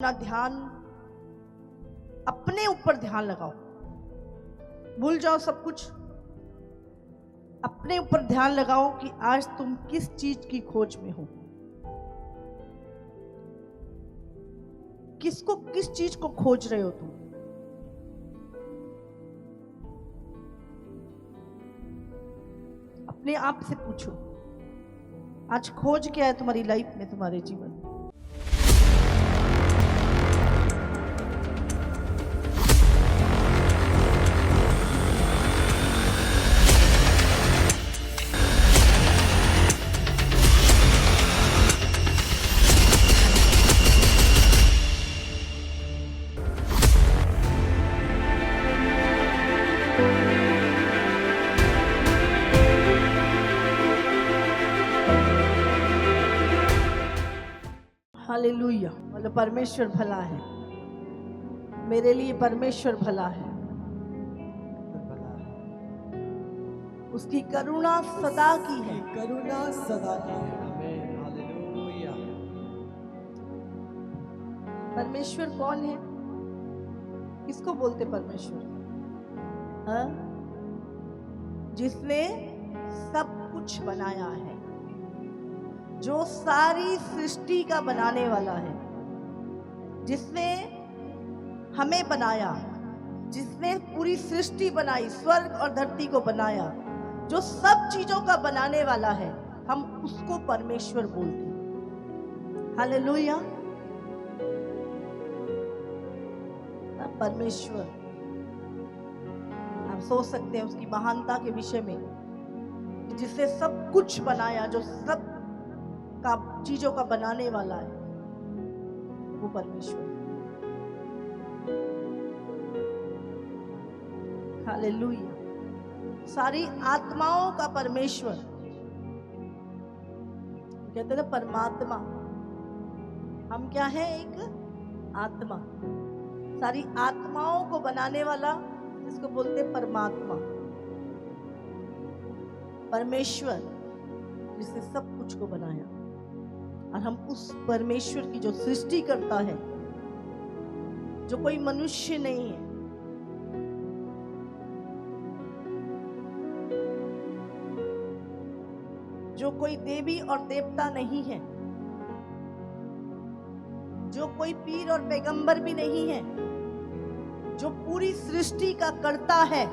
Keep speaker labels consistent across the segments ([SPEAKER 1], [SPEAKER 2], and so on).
[SPEAKER 1] अपना ध्यान अपने ऊपर ध्यान लगाओ, भूल जाओ सब कुछ। अपने ऊपर ध्यान लगाओ कि आज तुम किस चीज की खोज में हो, किस चीज को खोज रहे हो तुम। अपने आप से पूछो, आज खोज क्या है तुम्हारी लाइफ में, तुम्हारे जीवन में। हालेलुया। मतलब परमेश्वर भला है, मेरे लिए परमेश्वर भला है, उसकी करुणा सदा की है,
[SPEAKER 2] करुणा सदा की है। आमीन, हालेलुया।
[SPEAKER 1] परमेश्वर कौन है, किसको बोलते परमेश्वर? हाँ? जिसने सब कुछ बनाया है, जो सारी सृष्टि का बनाने वाला है, जिसने हमें बनाया, जिसने पूरी सृष्टि बनाई, स्वर्ग और धरती को बनाया, जो सब चीजों का बनाने वाला है, हम उसको परमेश्वर बोलते हैं। हालेलुया। परमेश्वर, आप सोच सकते हैं उसकी महानता के विषय में, जिसने सब कुछ बनाया, जो सब का चीजों का बनाने वाला है, वो परमेश्वर। हालेलुया। सारी आत्माओं का परमेश्वर, कहते हैं परमात्मा। हम क्या है? एक आत्मा। सारी आत्माओं को बनाने वाला, जिसको बोलते परमात्मा, परमेश्वर, जिसने सब कुछ को बनाया। और हम उस परमेश्वर की जो सृष्टि करता है, जो कोई मनुष्य नहीं है, जो कोई देवी और देवता नहीं है, जो कोई पीर और पैगंबर भी नहीं है, जो पूरी सृष्टि का करता है,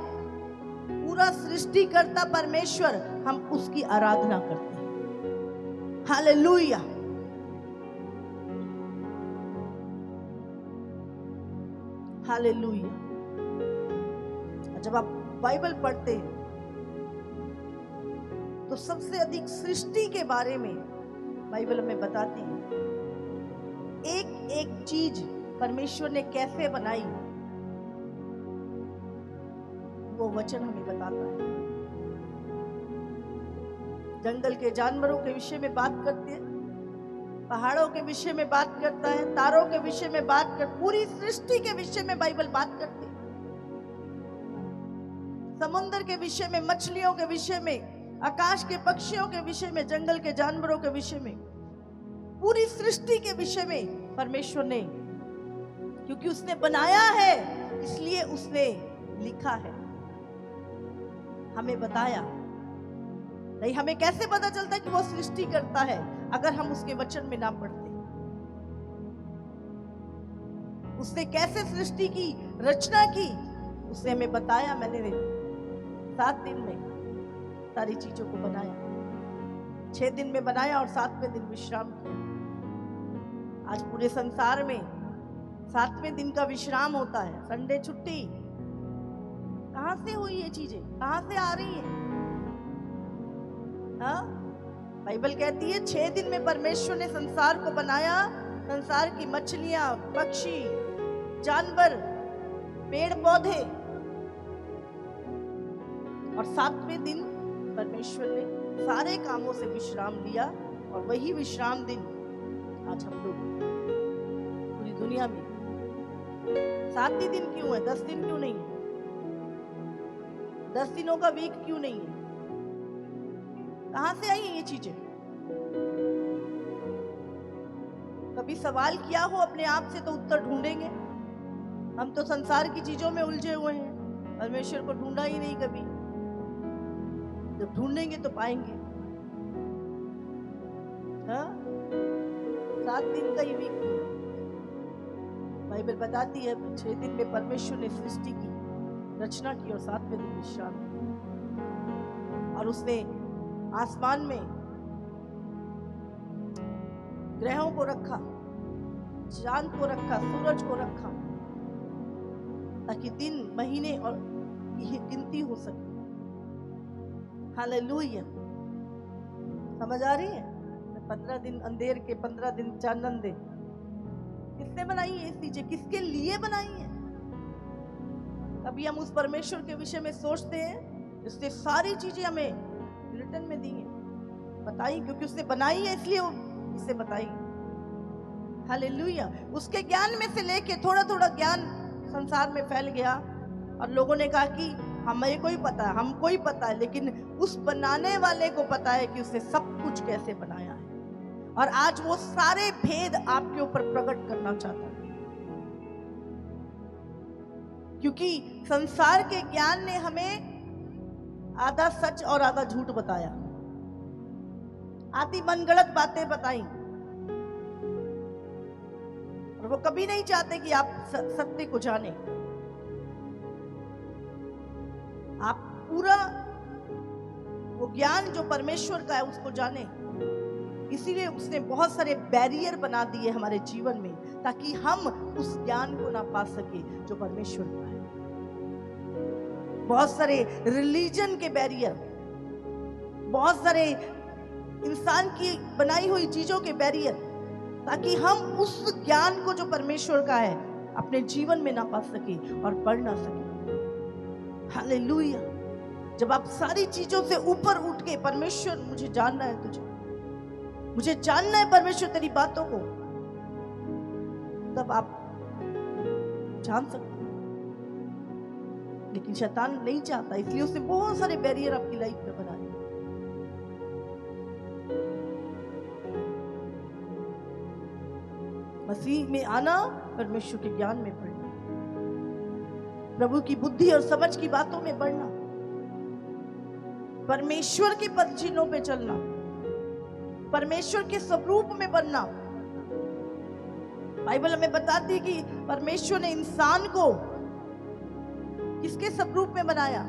[SPEAKER 1] पूरा सृष्टिकर्ता परमेश्वर, हम उसकी आराधना करते हैं। हालेलुया। हालेलुया। जब आप बाइबल पढ़ते हैं तो सबसे अधिक सृष्टि के बारे में बाइबल हमें बताती है। एक एक चीज परमेश्वर ने कैसे बनाई, वो वचन हमें बताता है। जंगल के जानवरों के विषय में बात करते हैं, पहाड़ों के विषय में बात करता है, तारों के विषय में बात कर, पूरी सृष्टि के विषय में बाइबल बात करती है। समुद्र के विषय में, मछलियों के विषय में, आकाश के पक्षियों के विषय में, जंगल के जानवरों के विषय में, पूरी सृष्टि के विषय में परमेश्वर ने, क्योंकि उसने बनाया है इसलिए उसने लिखा है, हमें बताया। नहीं, हमें कैसे पता चलता कि वो सृष्टि करता है अगर हम उसके वचन में ना पढ़ते? उसने कैसे सृष्टि की रचना की, उसने हमें बताया। मैंने 7 दिन में सारी चीजों को बनाया, 6 दिन में बनाया और 7वें दिन विश्राम किया। आज पूरे संसार में 7वें दिन का विश्राम होता है, संडे छुट्टी। कहां से हुई ये चीजें, कहां से आ रही है? हाँ? बाइबल कहती है 6 दिन में परमेश्वर ने संसार को बनाया, संसार की मछलियां, पक्षी, जानवर, पेड़ पौधे, और 7वें दिन परमेश्वर ने सारे कामों से विश्राम लिया। और वही विश्राम दिन आज हम लोग पूरी दुनिया में 7 ही दिन क्यों है? 10 दिन क्यों नहीं है? 10 दिनों का वीक क्यों नहीं है? कहां से आई है ये चीजें? कभी सवाल किया हो अपने आप से तो उत्तर ढूंढेंगे। हम तो संसार की चीजों में उलझे हुए हैं, परमेश्वर को ढूंढा ही नहीं कभी। जब ढूंढेंगे तो पाएंगे। हाँ, 7 दिन का ये वीक बाइबल बताती है 6 दिन में परमेश्वर ने सृष्टि की, रचना की और 7वें दिन विश्राम किया। और उसने आसमान में ग्रहों को रखा, चांद को रखा, सूरज को रखा, ताकि दिन, महीने और ये गिनती हो सके। हालेलुया, समझ आ रही है? 15 दिन अंधेर के, 15 दिन चानन दे। किसने बनाई है ये चीजें? किसके लिए बनाई है? कभी हम उस परमेश्वर के विषय में सोचते हैं जिसने सारी चीजें हमें रिटर्न में दी है, बताई, क्योंकि उसने बनाई है इसलिए इसे बताई। हालेलुया। उसके ज्ञान में से लेके थोड़ा थोड़ा ज्ञान संसार में फैल गया और लोगों ने कहा कि हमें कोई पता है, हमको ही पता है, लेकिन उस बनाने वाले को पता है कि उसने सब कुछ कैसे बनाया है। और आज वो सारे भेद आपके ऊपर प्रकट करना चाहता है, क्योंकि संसार के ज्ञान ने हमें आधा सच और आधा झूठ बताया, आधी मनगढ़ंत बातें बताई, और वो कभी नहीं चाहते कि आप सत्य को जाने। आप पूरा वो ज्ञान जो परमेश्वर का है उसको जाने। इसीलिए उसने बहुत सारे बैरियर बना दिए हमारे जीवन में, ताकि हम उस ज्ञान को ना पा सके जो परमेश्वर का है। बहुत सारे रिलीजन के बैरियर, बहुत सारे इंसान की बनाई हुई चीजों के बैरियर, ताकि हम उस ज्ञान को जो परमेश्वर का है अपने जीवन में ना पा सके और पढ़ ना सके। हालेलुया। जब आप सारी चीजों से ऊपर उठ के परमेश्वर, मुझे जानना है तुझे, मुझे जानना है परमेश्वर तेरी बातों को, तब आप जान सकते हैं। लेकिन शैतान नहीं चाहता, इसलिए उसने बहुत सारे बैरियर आपकी लाइफ में बनाए। मसीह में आना, परमेश्वर के ज्ञान में बढ़ना, प्रभु की बुद्धि और समझ की बातों में बढ़ना, परमेश्वर के पद चिन्हों पे चलना, परमेश्वर के स्वरूप में बनना। बाइबल हमें बताती है कि परमेश्वर ने इंसान को किसके स्वरूप में बनाया?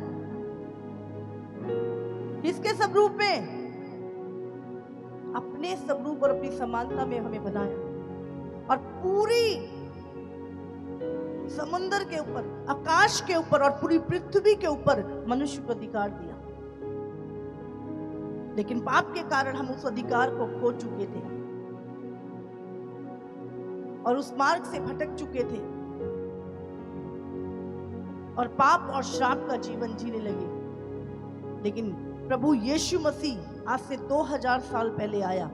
[SPEAKER 1] किसके स्वरूप में? अपने स्वरूप और अपनी समानता में हमें बनाया, और पूरी समुद्र के ऊपर, आकाश के ऊपर और पूरी पृथ्वी के ऊपर मनुष्य को अधिकार दिया। लेकिन पाप के कारण हम उस अधिकार को खो चुके थे और उस मार्ग से भटक चुके थे और पाप और श्राप का जीवन जीने लगे। लेकिन प्रभु यीशु मसीह आज से 2000 साल पहले आया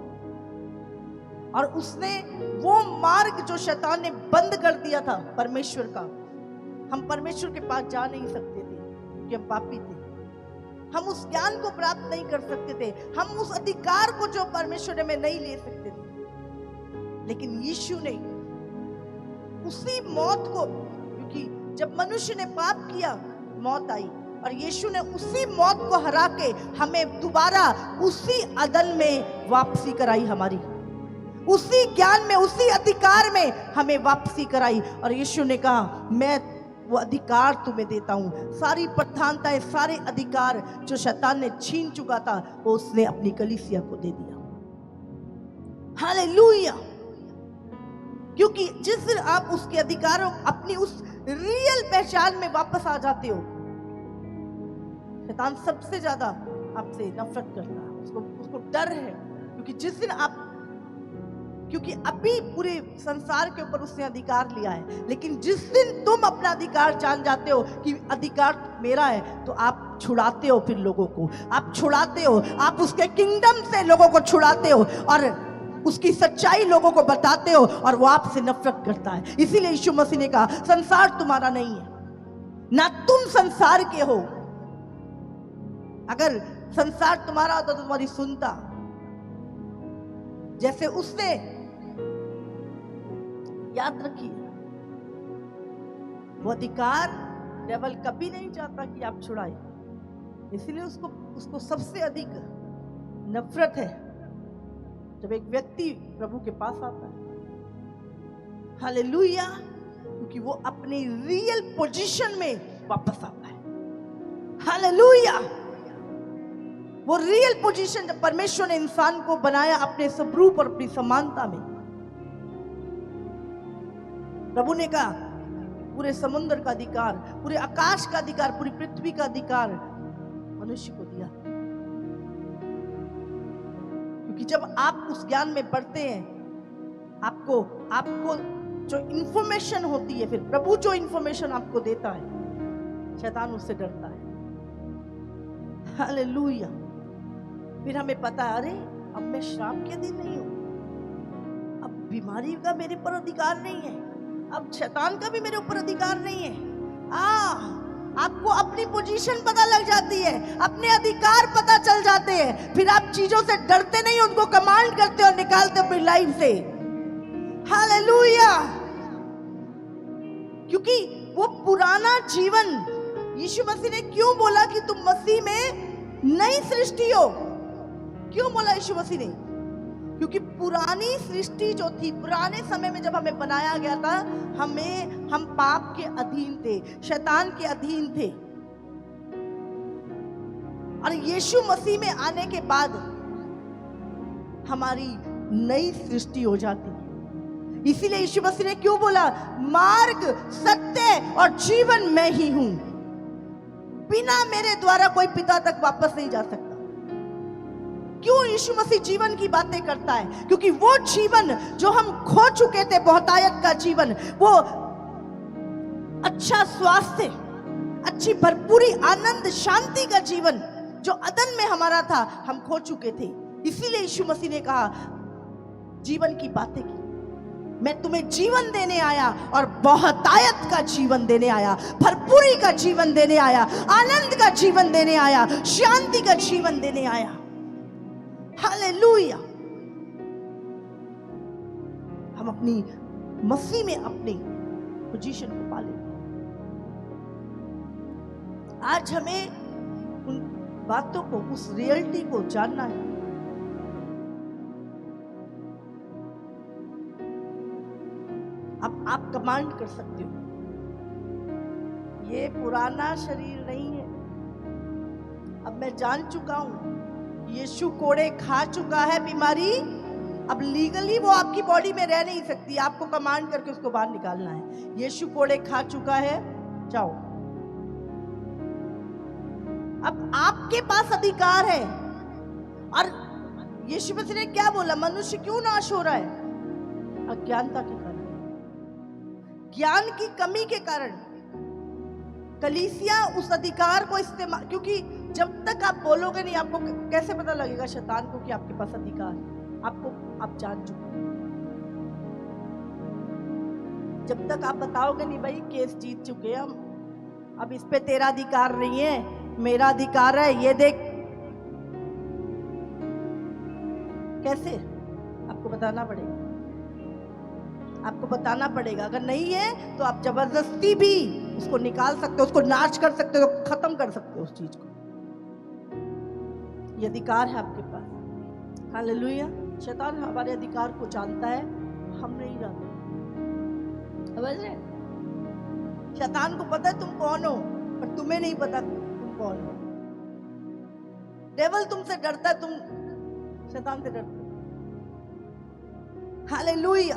[SPEAKER 1] और उसने वो मार्ग जो शैतान ने बंद कर दिया था परमेश्वर का, हम परमेश्वर के पास जा नहीं सकते थे क्योंकि हम पापी थे। हम उस ज्ञान को प्राप्त नहीं कर सकते थे, हम उस अधिकार को जो परमेश्वर ने, में नहीं ले सकते थे। लेकिन यीशु ने उसी मौत को, क्योंकि जब मनुष्य ने पाप किया मौत आई, और यीशु ने उसी मौत को हरा के हमें दोबारा उसी अदन में वापसी कराई, हमारी उसी ज्ञान में, उसी अधिकार में हमें वापसी कराई। और यीशु ने कहा, मैं वो अधिकार तुम्हें देता हूं। सारी प्रधानताएं, सारे अधिकार जो शैतान ने छीन चुका था, वो उसने अपनी कलीसिया को दे दिया। हालेलुया। क्योंकि जिस दिन आप उसके अधिकारों, अपनी उस रियल पहचान में वापस आ जाते हो, शैतान सबसे ज्यादा आपसे नफरत करता है, उसको डर है। क्योंकि जिस दिन आप, क्योंकि अभी पूरे संसार के ऊपर उसने अधिकार लिया है, लेकिन जिस दिन तुम अपना अधिकार जान जाते हो कि अधिकार मेरा है, तो आप छुड़ाते हो फिर लोगों को, आप छुड़ाते हो, आप उसके किंगडम से लोगों को छुड़ाते हो और उसकी सच्चाई लोगों को बताते हो, और वो आपसे नफरत करता है। इसीलिए यीशु मसीह ने कहा, संसार तुम्हारा नहीं है, ना तुम संसार के हो। अगर संसार तुम्हारा होता तो तुम्हारी सुनता। जैसे उसने याद रखिए, वो अधिकार डेविल कभी नहीं चाहता कि आप छुड़ाए, इसलिए उसको सबसे अधिक नफरत है जब एक व्यक्ति प्रभु के पास आता है। हालेलुया, क्योंकि वो अपनी रियल पोजीशन में वापस आता है। हालेलुया, वो रियल पोजीशन जब परमेश्वर ने इंसान को बनाया अपने स्वरूप और अपनी समानता में, प्रभु ने कहा पूरे समुद्र का अधिकार, पूरे आकाश का अधिकार, पूरी पृथ्वी का अधिकार मनुष्य को दिया। क्योंकि जब आप उस ज्ञान में बढ़ते हैं, आपको जो इंफॉर्मेशन होती है, फिर प्रभु जो इंफॉर्मेशन आपको देता है, शैतान उससे डरता है। हालेलुया। फिर हमें पता है, अरे अब मैं श्राप के अधीन नहीं हूं, अब बीमारी का मेरे पर अधिकार नहीं है, अब शैतान का भी मेरे ऊपर अधिकार नहीं है। आपको अपनी पोजीशन पता लग जाती है, अपने अधिकार पता चल जाते हैं, फिर आप चीजों से डरते नहीं, उनको कमांड करते और निकालते अपनी लाइफ से। हालेलुया। क्योंकि वो पुराना जीवन, यीशु मसीह ने क्यों बोला कि तुम मसीह में नई सृष्टि हो? क्यों बोला यीशु मसीह ने? क्योंकि पुरानी सृष्टि जो थी, पुराने समय में जब हमें बनाया गया था, हम पाप के अधीन थे, शैतान के अधीन थे। और यीशु मसीह में आने के बाद हमारी नई सृष्टि हो जाती है। इसीलिए यीशु मसीह ने क्यों बोला, मार्ग, सत्य और जीवन मैं ही हूं, बिना मेरे द्वारा कोई पिता तक वापस नहीं जा सकता। क्यों यीशु मसीह जीवन की बातें करता है? क्योंकि वो जीवन जो हम खो चुके थे, बहुतायत का जीवन, वो अच्छा स्वास्थ्य, अच्छी भरपूरी आनंद शांति का जीवन जो अदन में हमारा था, हम खो चुके थे। इसीलिए यीशु मसीह ने कहा, जीवन की बातें की, मैं तुम्हें जीवन देने आया और बहुतायत का जीवन देने आया, भरपूरी का जीवन देने आया, आनंद का जीवन देने आया, शांति का जीवन देने आया। हालेलुया। हम अपनी मसीह में अपनी पोजीशन को पालें। आज हमें उन बातों को, उस रियलिटी को जानना है। अब आप कमांड कर सकते हो, ये पुराना शरीर नहीं है, अब मैं जान चुका हूं, यीशु कोड़े खा चुका है बीमारी, अब लीगली वो आपकी बॉडी में रह नहीं सकती, आपको कमांड करके उसको बाहर निकालना है। यीशु कोड़े खा चुका है, जाओ। अब आपके पास अधिकार है। और यीशु मसीह ने क्या बोला, मनुष्य क्यों नाश हो रहा है? अज्ञानता के कारण, ज्ञान की कमी के कारण। कलीसिया उस अधिकार को इस्तेमाल, क्योंकि जब तक आप बोलोगे नहीं, आपको कैसे पता लगेगा शैतान को कि आपके पास अधिकार है? आप जान चुके। जब तक आप बताओगे नहीं, भाई केस जीत चुके हम, अब इस पे तेरा अधिकार नहीं है, मेरा अधिकार है, ये देख। कैसे? आपको बताना पड़ेगा, आपको बताना पड़ेगा। अगर नहीं है तो आप जबरदस्ती भी उसको निकाल सकते हो, उसको नाश कर सकते हो, खत्म कर सकते हो उस चीज को। ये अधिकार है आपके पास। हालेलुया। शैतान हमारे अधिकार को जानता है, हम नहीं जानते। समझ रहे? शैतान को पता है तुम कौन हो, पर तुम्हें नहीं पता तुम कौन हो। डेविल तुमसे डरता है, तुम शैतान से डरते हो। हालेलुया।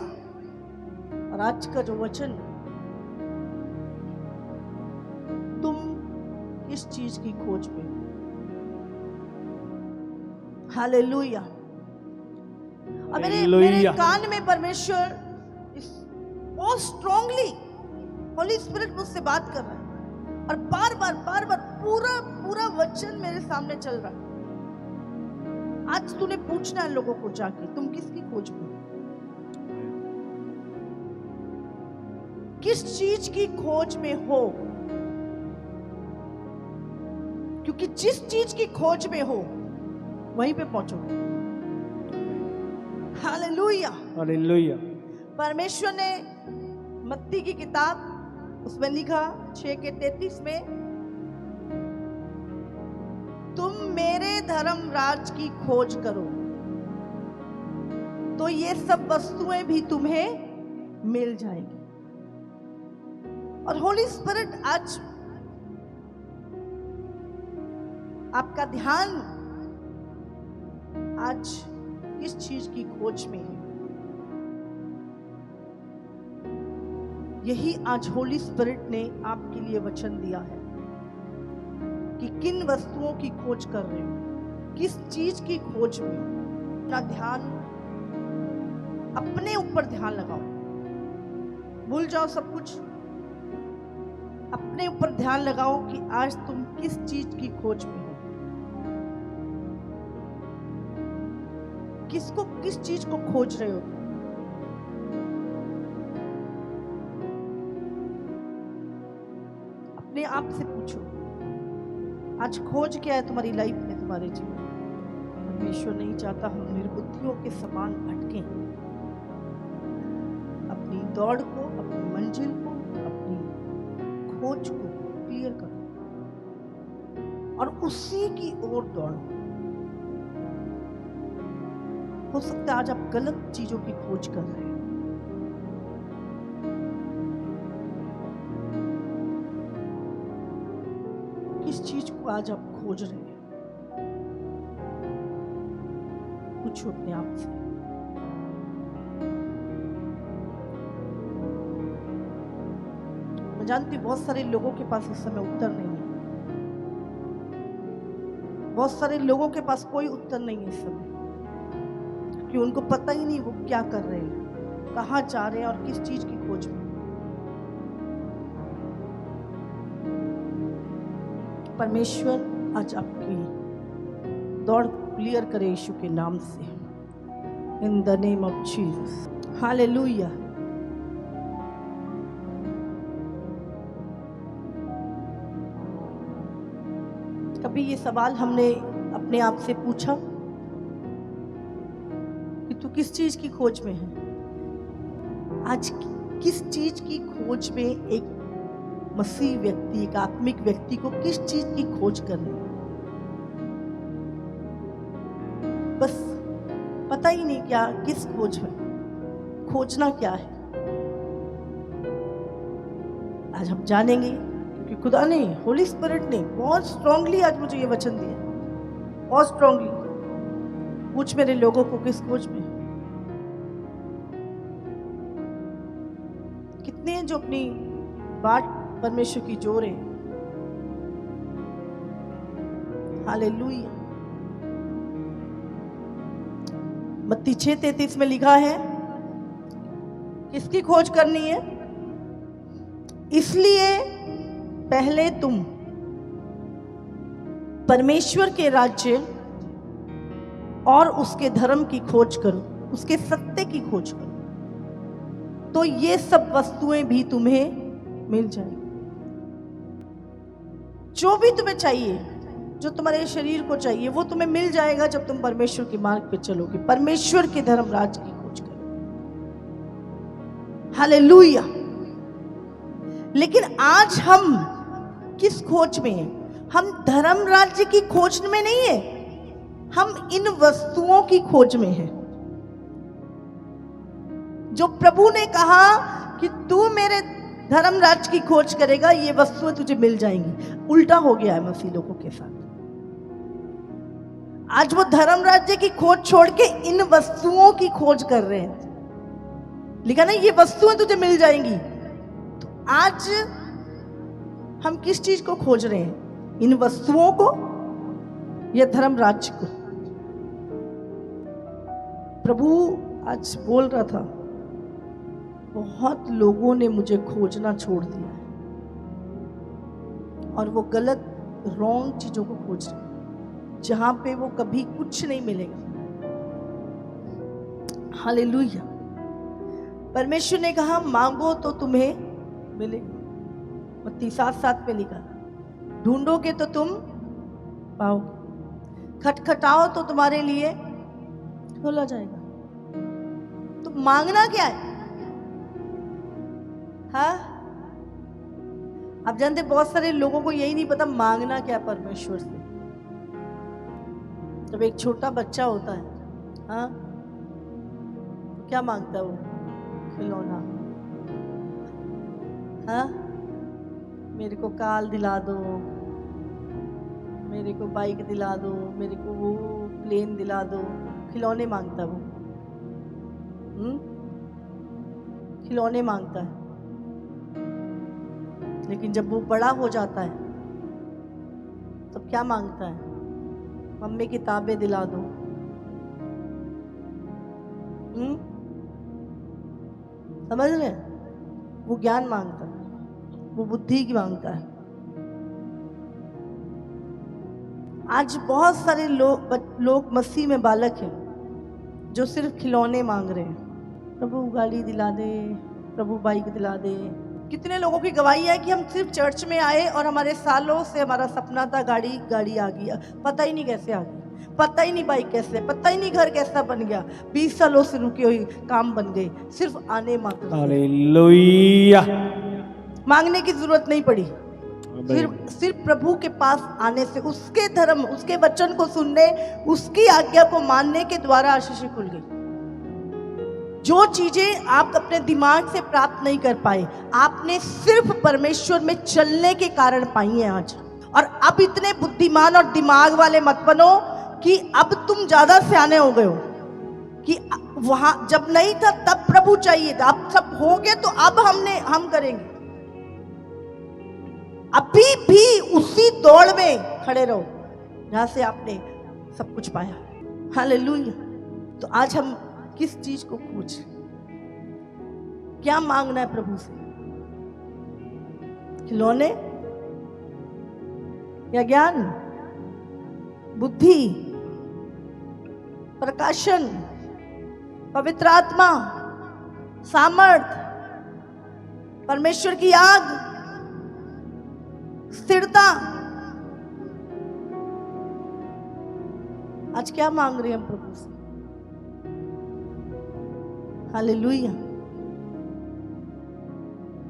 [SPEAKER 1] और आज का जो वचन, तुम किस चीज की खोज में? हालेलुया। और मेरे कान में परमेश्वर बहुत स्ट्रांगली होली स्पिरिट मुझसे बात कर रहा है, और बार बार पूरा वचन मेरे सामने चल रहा है। आज तूने पूछना है लोगों को जाके, तुम किसकी खोज में? किस चीज की खोज में हो? क्योंकि जिस चीज की खोज में हो वहीं पे पहुंचोगे। हालेलुया।
[SPEAKER 2] हालेलुया।
[SPEAKER 1] परमेश्वर ने मत्ती की किताब, उसमें लिखा 6:33 में, तुम मेरे धर्म राज की खोज करो तो ये सब वस्तुएं भी तुम्हें मिल जाएंगी। और होली स्पिरिट आज आपका ध्यान आज किस चीज की खोज में है, यही आज होली स्पिरिट ने आपके लिए वचन दिया है कि किन वस्तुओं की खोज कर रहे हो, किस चीज की खोज में। अपना ध्यान, अपने ऊपर ध्यान लगाओ, भूल जाओ सब कुछ, अपने ऊपर ध्यान लगाओ कि आज तुम किस चीज की खोज में हो, किस चीज को खोज रहे हो। अपने आप से पूछो, आज खोज क्या है तुम्हारी लाइफ में, तुम्हारे जीवन में। परमेश्वर नहीं चाहता हम निर्बुद्धियों के समान भटकें। अपनी दौड़ को, अपनी मंजिल को, अपनी खोज को क्लियर करो और उसी की ओर दौड़ो। हो सकता है आज आप गलत चीजों की खोज कर रहे हैं। किस चीज को आज आप खोज रहे हैं, पूछो अपने आप से। मैं जानती हूं बहुत सारे लोगों के पास इस समय उत्तर नहीं है, बहुत सारे लोगों के पास कोई उत्तर नहीं है इस समय, कि उनको पता ही नहीं वो क्या कर रहे हैं, कहां जा रहे हैं और किस चीज की खोज में। परमेश्वर आज आपकी दौड़ क्लियर करे यीशु के नाम से, in the name of Jesus, hallelujah. कभी ये सवाल हमने अपने आप से पूछा कि तू किस चीज की खोज में है? आज किस चीज की खोज में एक मसीह व्यक्ति, एक आत्मिक व्यक्ति को किस चीज की खोज करनी है? बस पता ही नहीं क्या, किस खोज में, खोजना क्या है। आज हम जानेंगे क्योंकि खुदा ने, होली स्पिरिट ने बहुत स्ट्रांगली आज मुझे ये वचन दिया, बहुत स्ट्रांगली। पूछ मेरे लोगों को किस खोज में। कितने हैं जो अपनी बाट परमेश्वर की जोरे। हालेलुया। मत्ती 6:33 में लिखा है, किसकी खोज करनी है? इसलिए पहले तुम परमेश्वर के राज्य और उसके धर्म की खोज करो, उसके सत्य की खोज करो, तो ये सब वस्तुएं भी तुम्हें मिल जाएगी। जो भी तुम्हें चाहिए, जो तुम्हारे शरीर को चाहिए, वो तुम्हें मिल जाएगा जब तुम परमेश्वर के मार्ग पे चलोगे, परमेश्वर के धर्म राज की खोज करोगे। हालेलुया। लेकिन आज हम किस खोज में हैं? हम धर्म राज्य की खोज में नहीं है, हम इन वस्तुओं की खोज में हैं। जो प्रभु ने कहा कि तू मेरे धर्म राज की खोज करेगा, ये वस्तुएं तुझे मिल जाएंगी, उल्टा हो गया है मसीह लोगों के साथ। आज वो धर्म राज्य की खोज छोड़ के इन वस्तुओं की खोज कर रहे हैं। लिखा नहीं, ये वस्तुएं तुझे मिल जाएंगी। तो आज हम किस चीज को खोज रहे हैं? इन वस्तुओं को या धर्म राज्य को? प्रभु आज बोल रहा था, बहुत लोगों ने मुझे खोजना छोड़ दिया है और वो गलत, रॉन्ग चीजों को खोज रहे हैं, जहां पे वो कभी कुछ नहीं मिलेगा। हालेलुया। परमेश्वर ने कहा, मांगो तो तुम्हें मिलेगा। मत्ती 7:7 में लिखा, ढूंढोगे तो तुम पाओगे, खटखटाओ तो तुम्हारे लिए खोला जाएगा। तो मांगना क्या है? हाँ, आप जानते बहुत सारे लोगों को यही नहीं पता मांगना क्या परमेश्वर से। जब एक छोटा बच्चा होता है, हाँ, तो क्या मांगता है वो? खिलौना। हाँ, मेरे को कार दिला दो, मेरे को बाइक दिला दो, मेरे को वो प्लेन दिला दो। खिलौने मांगता है वो। खिलौने मांगता है। लेकिन जब वो बड़ा हो जाता है तब क्या मांगता है? मम्मी किताबें दिला दो। समझ रहे हैं? वो ज्ञान मांगता है, वो बुद्धि की मांगता है। आज बहुत सारे लोग मसीह में बालक हैं जो सिर्फ खिलौने मांग रहे हैं। प्रभु गाड़ी दिला दे, प्रभु बाइक दिला दे। कितने लोगों की गवाही है कि हम सिर्फ चर्च में आए और हमारे सालों से हमारा सपना था गाड़ी आ गई, पता ही नहीं कैसे आ गई, पता ही नहीं बाइक कैसे, पता ही नहीं घर कैसा बन गया, 20 सालों से रुकी हुई काम बन गई, सिर्फ आने मात्र।
[SPEAKER 2] हालेलुया।
[SPEAKER 1] मांगने की जरूरत नहीं पड़ी, सिर्फ प्रभु के पास आने से, उसके धर्म, उसके वचन को सुनने, उसकी आज्ञा को मानने के द्वारा आशीषें खुल गई। जो चीजें आप अपने दिमाग से प्राप्त नहीं कर पाए, आपने सिर्फ परमेश्वर में चलने के कारण पाई है आज। और अब इतने बुद्धिमान और दिमाग वाले मत बनो कि अब तुम ज्यादा सियाने हो गए हो कि वहां जब नहीं था तब प्रभु चाहिए था, अब सब हो गए तो अब हम करेंगे। अभी भी उसी दौड़ में खड़े रहो जहां से आपने सब कुछ पाया। हालेलुया। तो आज हम किस चीज को खोज, क्या मांगना है प्रभु से? खिलौने या ज्ञान, बुद्धि, प्रकाशन, पवित्र आत्मा, सामर्थ, परमेश्वर की आग, स्थिरता। आज क्या मांग रहे हैं हम प्रभु से? हालेलुया।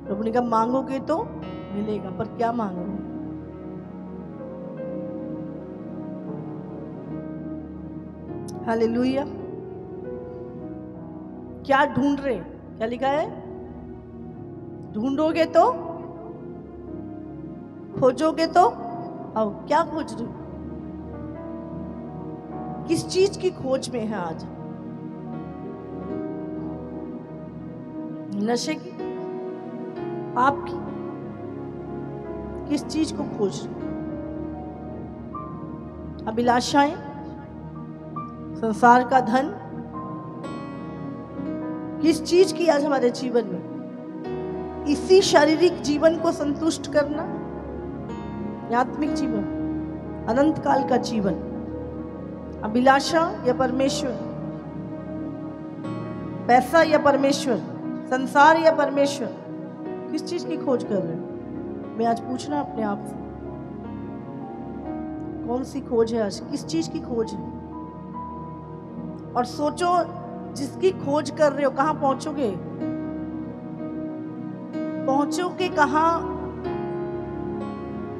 [SPEAKER 1] प्रभु ने कहा मांगोगे तो मिलेगा, पर क्या मांग रहे हो? हालेलुया। क्या ढूंढ रहे? क्या लिखा है? ढूंढोगे तो, खोजोगे तो आओ। क्या खोज रहे हो? किस चीज की खोज में है आज? नशे की, पाप की? किस चीज को खोज रहे? अभिलाषाएं, संसार का धन, किस चीज की आज हमारे जीवन में? इसी शारीरिक जीवन को संतुष्ट करना, आत्मिक जीवन, अनंत काल का जीवन, अभिलाषा या परमेश्वर, पैसा या परमेश्वर, संसार या परमेश्वर? किस चीज की खोज कर रहे हो? मैं आज पूछना अपने आप से, कौन सी खोज है आज? किस चीज की खोज है? और सोचो, जिसकी खोज कर रहे हो कहां पहुंचोगे? पहुंचोगे कहां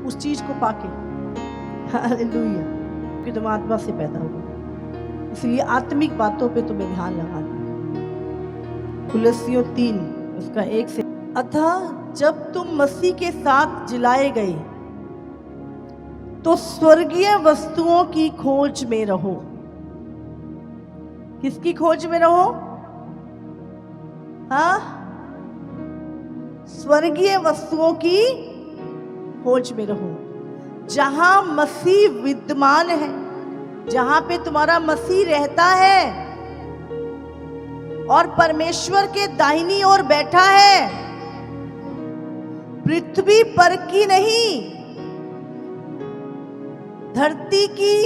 [SPEAKER 1] उस चीज को पाके? हालेलुया। कि तुम आत्मा से पैदा हो, इसलिए आत्मिक बातों पे तुम्हें ध्यान लगाना। कुलस्सियों 3 उसका 1 से, अतः जब तुम मसीह के साथ जिलाए गए तो स्वर्गीय वस्तुओं की खोज में रहो। किसकी खोज में रहो? हाँ, स्वर्गीय वस्तुओं की खोज में रहो, जहां मसीह विद्यमान है, जहां पे तुम्हारा मसीह रहता है और परमेश्वर के दाहिनी ओर बैठा है। पृथ्वी पर की नहीं, धरती की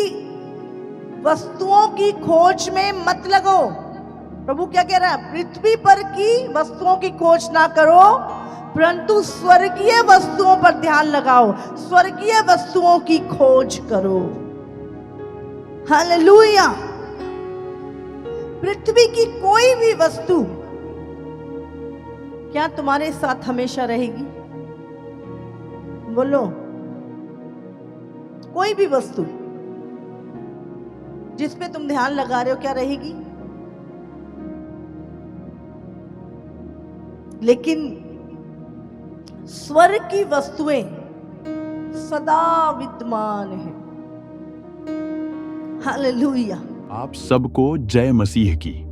[SPEAKER 1] वस्तुओं की खोज में मत लगो। प्रभु क्या कह रहा है? पृथ्वी पर की वस्तुओं की खोज ना करो, परंतु स्वर्गीय वस्तुओं पर ध्यान लगाओ, स्वर्गीय वस्तुओं की खोज करो। हालेलुया। पृथ्वी की कोई भी वस्तु क्या तुम्हारे साथ हमेशा रहेगी? बोलो। कोई भी वस्तु जिस पे तुम ध्यान लगा रहे हो, क्या रहेगी? लेकिन स्वर्ग की वस्तुएं सदा विद्यमान है। हालेलुया।
[SPEAKER 3] आप सबको जय मसीह की।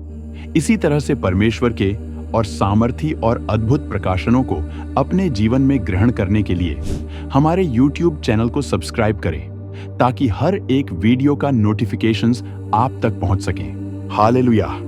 [SPEAKER 3] इसी तरह से परमेश्वर के और सामर्थी और अद्भुत प्रकाशनों को अपने जीवन में ग्रहण करने के लिए हमारे YouTube चैनल को सब्सक्राइब करें ताकि हर एक वीडियो का नोटिफिकेशंस आप तक पहुंच सके। हालेलुया।